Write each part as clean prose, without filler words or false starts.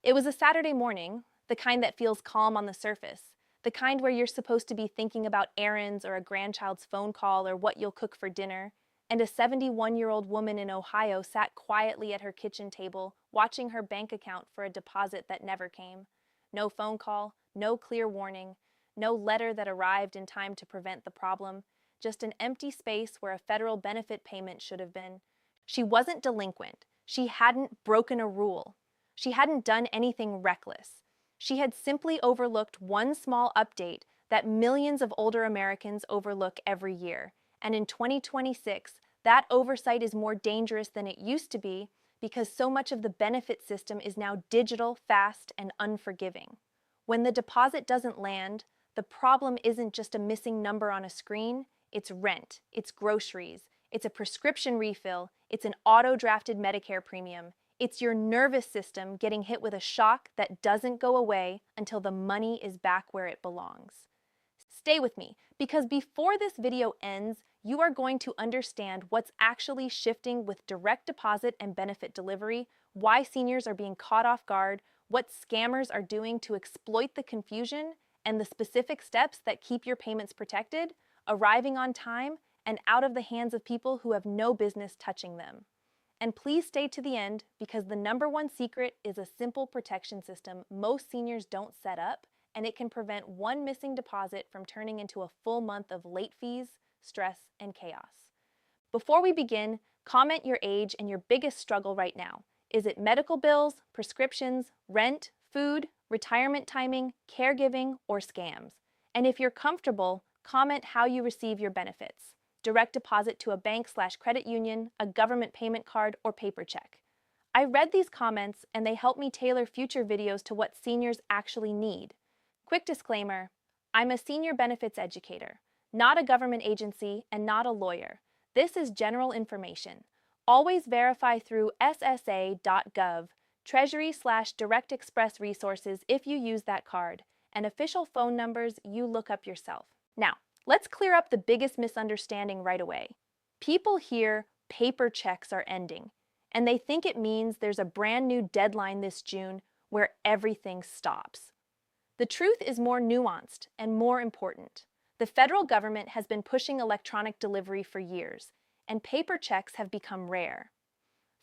It was a Saturday morning, the kind that feels calm on the surface, the kind where you're supposed to be thinking about errands or a grandchild's phone call or what you'll cook for dinner, and a 71-year-old woman in Ohio sat quietly at her kitchen table, watching her bank account for a deposit that never came. No phone call, no clear warning, no letter that arrived in time to prevent the problem, just an empty space where a federal benefit payment should have been. She wasn't delinquent. She hadn't broken a rule. She hadn't done anything reckless. She had simply overlooked one small update that millions of older Americans overlook every year. And in 2026, that oversight is more dangerous than it used to be because so much of the benefit system is now digital, fast, and unforgiving. When the deposit doesn't land, the problem isn't just a missing number on a screen, it's rent, it's groceries, it's a prescription refill, it's an auto-drafted Medicare premium. It's your nervous system getting hit with a shock that doesn't go away until the money is back where it belongs. Stay with me, because before this video ends, you are going to understand what's actually shifting with direct deposit and benefit delivery, why seniors are being caught off guard, what scammers are doing to exploit the confusion, and the specific steps that keep your payments protected, arriving on time, and out of the hands of people who have no business touching them. And please stay to the end, because the number one secret is a simple protection system most seniors don't set up, and it can prevent one missing deposit from turning into a full month of late fees, stress, and chaos. Before we begin, comment your age and your biggest struggle right now. Is it medical bills, prescriptions, rent, food, retirement timing, caregiving, or scams? And if you're comfortable, comment how you receive your benefits. Direct deposit to a bank/credit union, a government payment card, or paper check. I read these comments and they help me tailor future videos to what seniors actually need. Quick disclaimer, I'm a senior benefits educator, not a government agency and not a lawyer. This is general information. Always verify through ssa.gov, Treasury/Direct Express resources if you use that card, and official phone numbers you look up yourself. Now, let's clear up the biggest misunderstanding right away. People hear paper checks are ending, and they think it means there's a brand new deadline this June where everything stops. The truth is more nuanced and more important. The federal government has been pushing electronic delivery for years, and paper checks have become rare.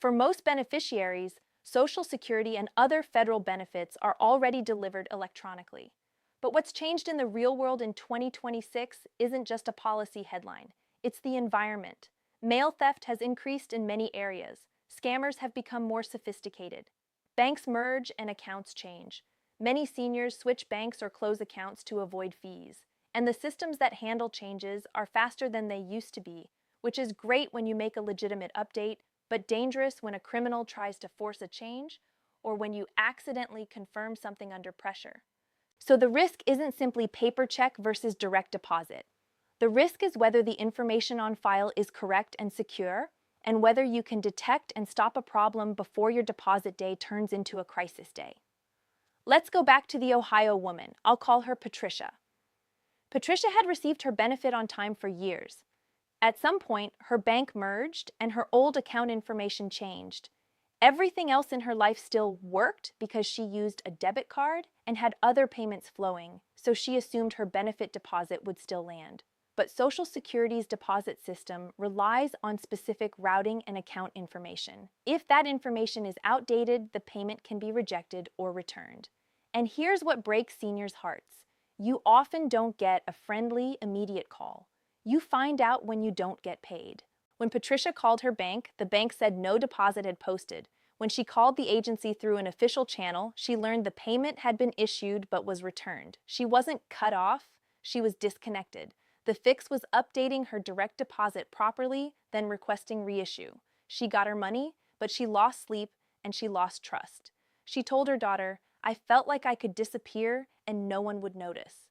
For most beneficiaries, Social Security and other federal benefits are already delivered electronically. But what's changed in the real world in 2026 isn't just a policy headline. It's the environment. Mail theft has increased in many areas. Scammers have become more sophisticated. Banks merge and accounts change. Many seniors switch banks or close accounts to avoid fees. And the systems that handle changes are faster than they used to be, which is great when you make a legitimate update, but dangerous when a criminal tries to force a change or when you accidentally confirm something under pressure. So the risk isn't simply paper check versus direct deposit. The risk is whether the information on file is correct and secure, and whether you can detect and stop a problem before your deposit day turns into a crisis day. Let's go back to the Ohio woman. I'll call her Patricia. Patricia had received her benefit on time for years. At some point, her bank merged and her old account information changed. Everything else in her life still worked because she used a debit card and had other payments flowing, so she assumed her benefit deposit would still land. But Social Security's deposit system relies on specific routing and account information. If that information is outdated, the payment can be rejected or returned. And here's what breaks seniors' hearts. You often don't get a friendly, immediate call. You find out when you don't get paid. When Patricia called her bank, the bank said no deposit had posted. When she called the agency through an official channel, she learned the payment had been issued but was returned. She wasn't cut off, she was disconnected. The fix was updating her direct deposit properly, then requesting reissue. She got her money, but she lost sleep and she lost trust. She told her daughter, "I felt like I could disappear and no one would notice."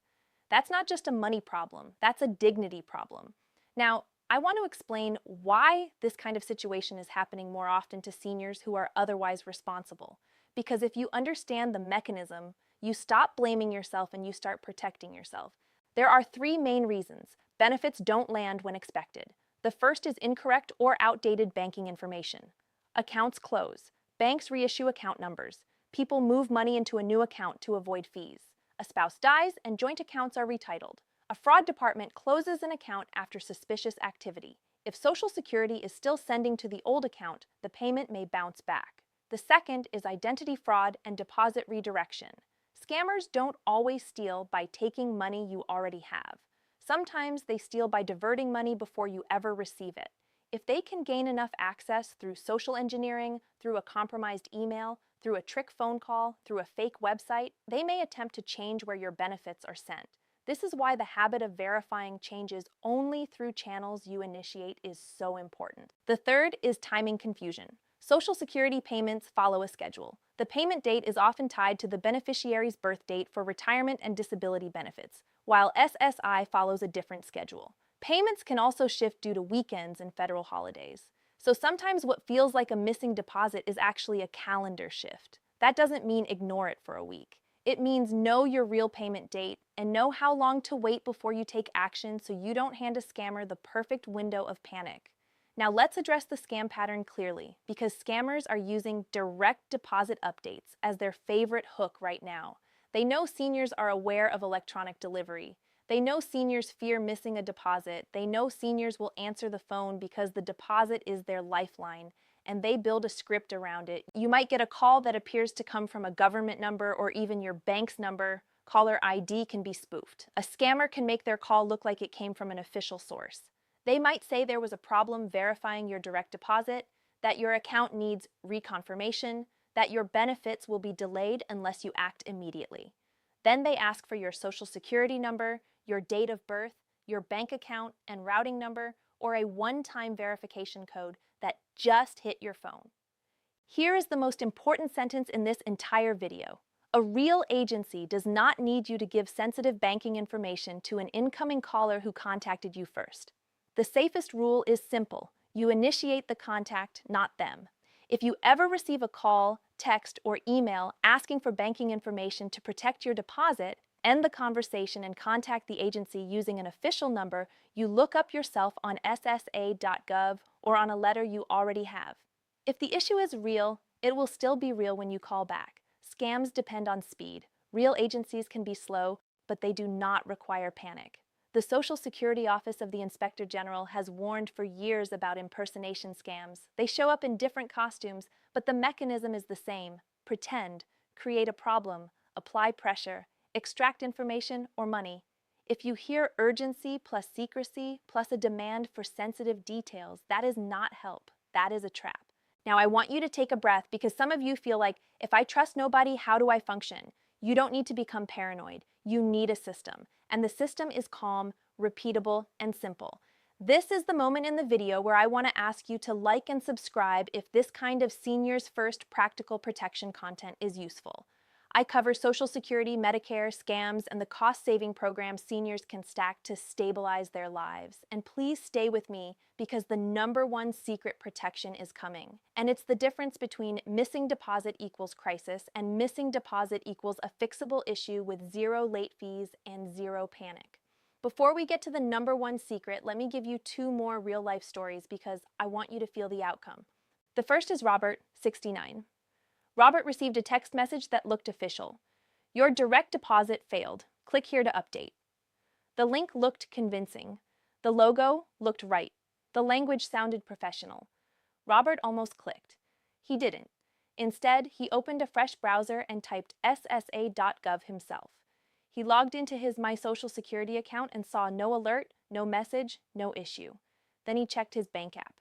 That's not just a money problem, that's a dignity problem. Now, I want to explain why this kind of situation is happening more often to seniors who are otherwise responsible. Because if you understand the mechanism, you stop blaming yourself and you start protecting yourself. There are three main reasons benefits don't land when expected. The first is incorrect or outdated banking information. Accounts close. Banks reissue account numbers. People move money into a new account to avoid fees. A spouse dies and joint accounts are retitled. A fraud department closes an account after suspicious activity. If Social Security is still sending to the old account, the payment may bounce back. The second is identity fraud and deposit redirection. Scammers don't always steal by taking money you already have. Sometimes they steal by diverting money before you ever receive it. If they can gain enough access through social engineering, through a compromised email, through a trick phone call, through a fake website, they may attempt to change where your benefits are sent. This is why the habit of verifying changes only through channels you initiate is so important. The third is timing confusion. Social Security payments follow a schedule. The payment date is often tied to the beneficiary's birth date for retirement and disability benefits, while SSI follows a different schedule. Payments can also shift due to weekends and federal holidays. So sometimes what feels like a missing deposit is actually a calendar shift. That doesn't mean ignore it for a week. It means know your real payment date and know how long to wait before you take action so you don't hand a scammer the perfect window of panic. Now let's address the scam pattern clearly, because scammers are using direct deposit updates as their favorite hook right now. They know seniors are aware of electronic delivery. They know seniors fear missing a deposit. They know seniors will answer the phone because the deposit is their lifeline, and they build a script around it. You might get a call that appears to come from a government number or even your bank's number. Caller ID can be spoofed. A scammer can make their call look like it came from an official source. They might say there was a problem verifying your direct deposit, that your account needs reconfirmation, that your benefits will be delayed unless you act immediately. Then they ask for your Social Security number, your date of birth, your bank account and routing number, or a one-time verification code that just hit your phone. Here is the most important sentence in this entire video. A real agency does not need you to give sensitive banking information to an incoming caller who contacted you first. The safest rule is simple. You initiate the contact, not them. If you ever receive a call, text, or email asking for banking information to protect your deposit, end the conversation and contact the agency using an official number you look up yourself on ssa.gov or on a letter you already have. If the issue is real, it will still be real when you call back. Scams depend on speed. Real agencies can be slow, but they do not require panic. The Social Security Office of the Inspector General has warned for years about impersonation scams. They show up in different costumes, but the mechanism is the same. Pretend, create a problem, apply pressure, extract information or money. If you hear urgency plus secrecy plus a demand for sensitive details, that is not help. That is a trap. Now I want you to take a breath because some of you feel like, if I trust nobody, how do I function? You don't need to become paranoid. You need a system. And the system is calm, repeatable, and simple. This is the moment in the video where I want to ask you to like and subscribe if this kind of Seniors First practical protection content is useful. I cover Social Security, Medicare, scams, and the cost-saving programs seniors can stack to stabilize their lives. And please stay with me because the #1 secret protection is coming. And it's the difference between missing deposit equals crisis and missing deposit equals a fixable issue with 0 late fees and 0 panic. Before we get to the #1 secret, let me give you 2 more real-life stories because I want you to feel the outcome. The first is Robert, 69. Robert received a text message that looked official. Your direct deposit failed. Click here to update. The link looked convincing. The logo looked right. The language sounded professional. Robert almost clicked. He didn't. Instead, he opened a fresh browser and typed ssa.gov himself. He logged into his My Social Security account and saw no alert, no message, no issue. Then he checked his bank app.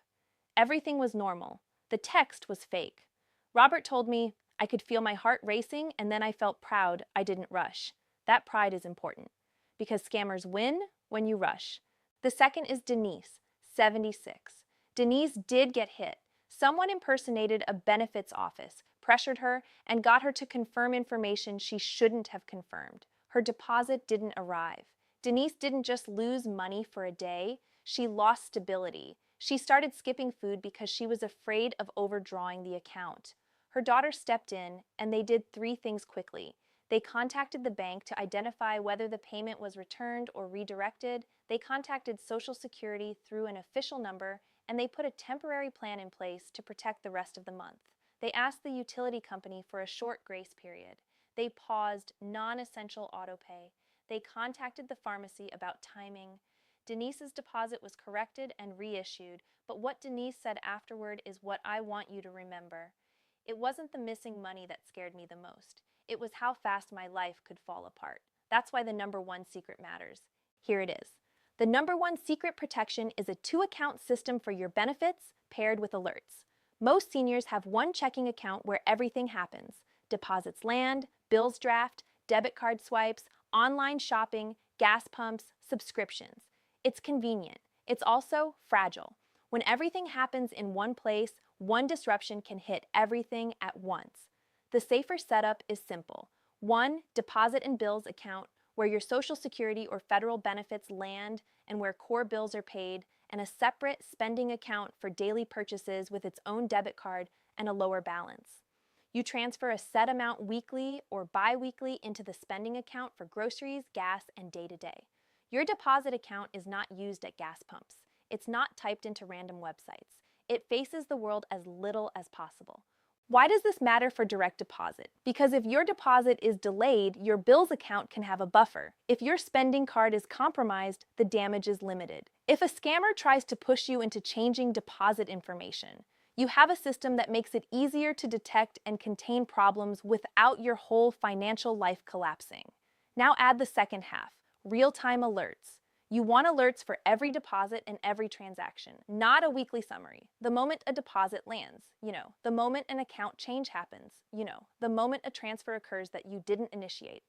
Everything was normal. The text was fake. Robert told me, I could feel my heart racing and then I felt proud I didn't rush. That pride is important because scammers win when you rush. The second is Denise, 76. Denise did get hit. Someone impersonated a benefits office, pressured her, and got her to confirm information she shouldn't have confirmed. Her deposit didn't arrive. Denise didn't just lose money for a day, she lost stability. She started skipping food because she was afraid of overdrawing the account. Her daughter stepped in, and they did 3 things quickly. They contacted the bank to identify whether the payment was returned or redirected. They contacted Social Security through an official number, and they put a temporary plan in place to protect the rest of the month. They asked the utility company for a short grace period. They paused non-essential autopay. They contacted the pharmacy about timing. Denise's deposit was corrected and reissued, but what Denise said afterward is what I want you to remember. It wasn't the missing money that scared me the most. It was how fast my life could fall apart. That's why the number one secret matters. Here it is. The number one secret protection is a two-account system for your benefits paired with alerts. Most seniors have one checking account where everything happens. Deposits land, bills draft, debit card swipes, online shopping, gas pumps, subscriptions. It's convenient. It's also fragile. When everything happens in one place, one disruption can hit everything at once. The safer setup is simple. One deposit and bills account where your Social Security or federal benefits land and where core bills are paid, and a separate spending account for daily purchases with its own debit card and a lower balance. You transfer a set amount weekly or bi-weekly into the spending account for groceries, gas, and day-to-day. Your deposit account is not used at gas pumps. It's not typed into random websites. It faces the world as little as possible. Why does this matter for direct deposit? Because if your deposit is delayed, your bills account can have a buffer. If your spending card is compromised, the damage is limited. If a scammer tries to push you into changing deposit information, you have a system that makes it easier to detect and contain problems without your whole financial life collapsing. Now add the second half, real-time alerts. You want alerts for every deposit and every transaction, not a weekly summary. The moment a deposit lands, the moment an account change happens, the moment a transfer occurs that you didn't initiate,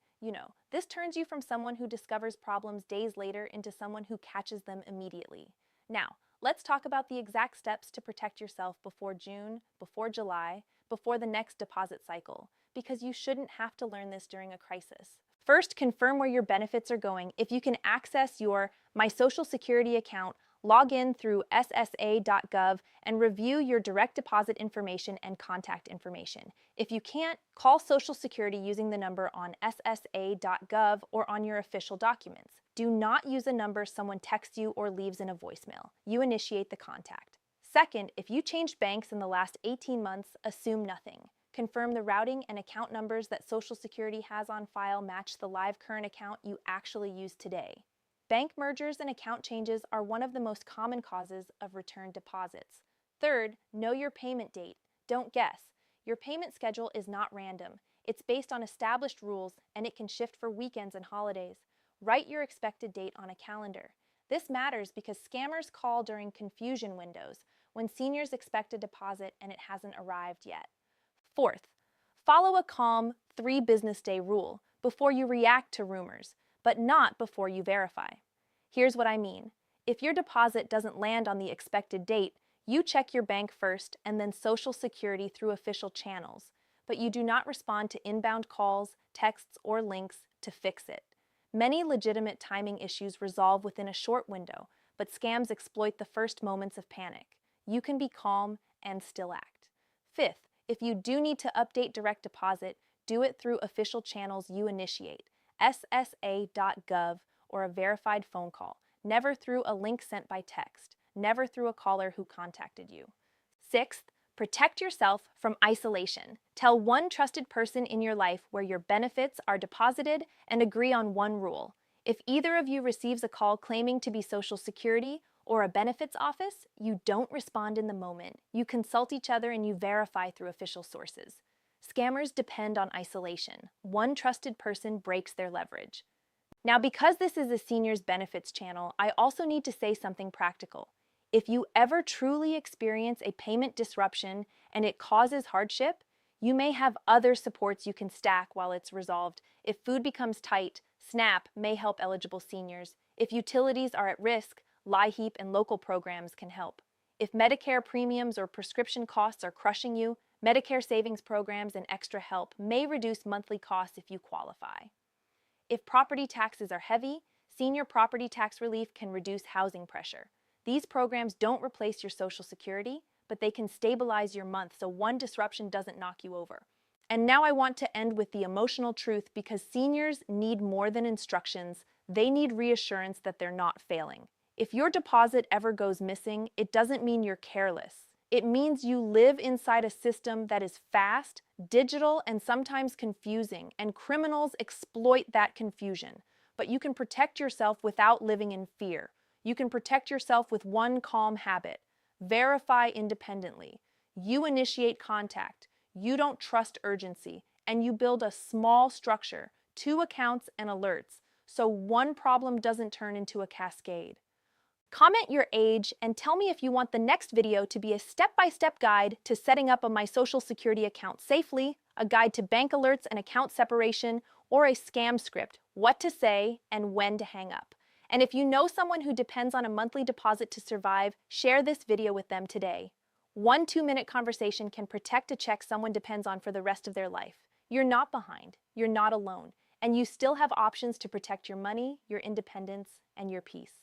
This turns you from someone who discovers problems days later into someone who catches them immediately. Now, let's talk about the exact steps to protect yourself before June, before July, before the next deposit cycle, because you shouldn't have to learn this during a crisis. First, confirm where your benefits are going. If you can access your My Social Security account, log in through ssa.gov and review your direct deposit information and contact information. If you can't, call Social Security using the number on ssa.gov or on your official documents. Do not use a number someone texts you or leaves in a voicemail. You initiate the contact. Second, if you changed banks in the last 18 months, assume nothing. Confirm the routing and account numbers that Social Security has on file match the live current account you actually use today. Bank mergers and account changes are one of the most common causes of returned deposits. Third, know your payment date. Don't guess. Your payment schedule is not random. It's based on established rules, and it can shift for weekends and holidays. Write your expected date on a calendar. This matters because scammers call during confusion windows, when seniors expect a deposit and it hasn't arrived yet. Fourth, follow a calm 3-business-day rule before you react to rumors, but not before you verify. Here's what I mean. If your deposit doesn't land on the expected date, you check your bank first and then Social Security through official channels, but you do not respond to inbound calls, texts, or links to fix it. Many legitimate timing issues resolve within a short window, but scams exploit the first moments of panic. You can be calm and still act. Fifth, if you do need to update direct deposit, do it through official channels you initiate, ssa.gov or a verified phone call, never through a link sent by text, never through a caller who contacted you. Sixth, protect yourself from isolation. Tell one trusted person in your life where your benefits are deposited and agree on one rule. If either of you receives a call claiming to be Social Security or a benefits office, you don't respond in the moment. You consult each other and you verify through official sources. Scammers depend on isolation. One trusted person breaks their leverage. Now, because this is a seniors benefits channel, I also need to say something practical. If you ever truly experience a payment disruption and it causes hardship, you may have other supports you can stack while it's resolved. If food becomes tight, SNAP may help eligible seniors. If utilities are at risk, LIHEAP and local programs can help. If Medicare premiums or prescription costs are crushing you, Medicare savings programs and extra help may reduce monthly costs if you qualify. If property taxes are heavy, senior property tax relief can reduce housing pressure. These programs don't replace your Social Security, but they can stabilize your month so one disruption doesn't knock you over. And now I want to end with the emotional truth because seniors need more than instructions. They need reassurance that they're not failing. If your deposit ever goes missing, it doesn't mean you're careless. It means you live inside a system that is fast, digital, and sometimes confusing, and criminals exploit that confusion. But you can protect yourself without living in fear. You can protect yourself with one calm habit: verify independently. You initiate contact. You don't trust urgency, and you build a small structure, 2 accounts and alerts, so one problem doesn't turn into a cascade. Comment your age and tell me if you want the next video to be a step-by-step guide to setting up my social security account safely, a guide to bank alerts and account separation, or a scam script, what to say and when to hang up. And if you know someone who depends on a monthly deposit to survive, share this video with them today. One 2-minute conversation can protect a check someone depends on for the rest of their life. You're not behind, you're not alone, and you still have options to protect your money, your independence, and your peace.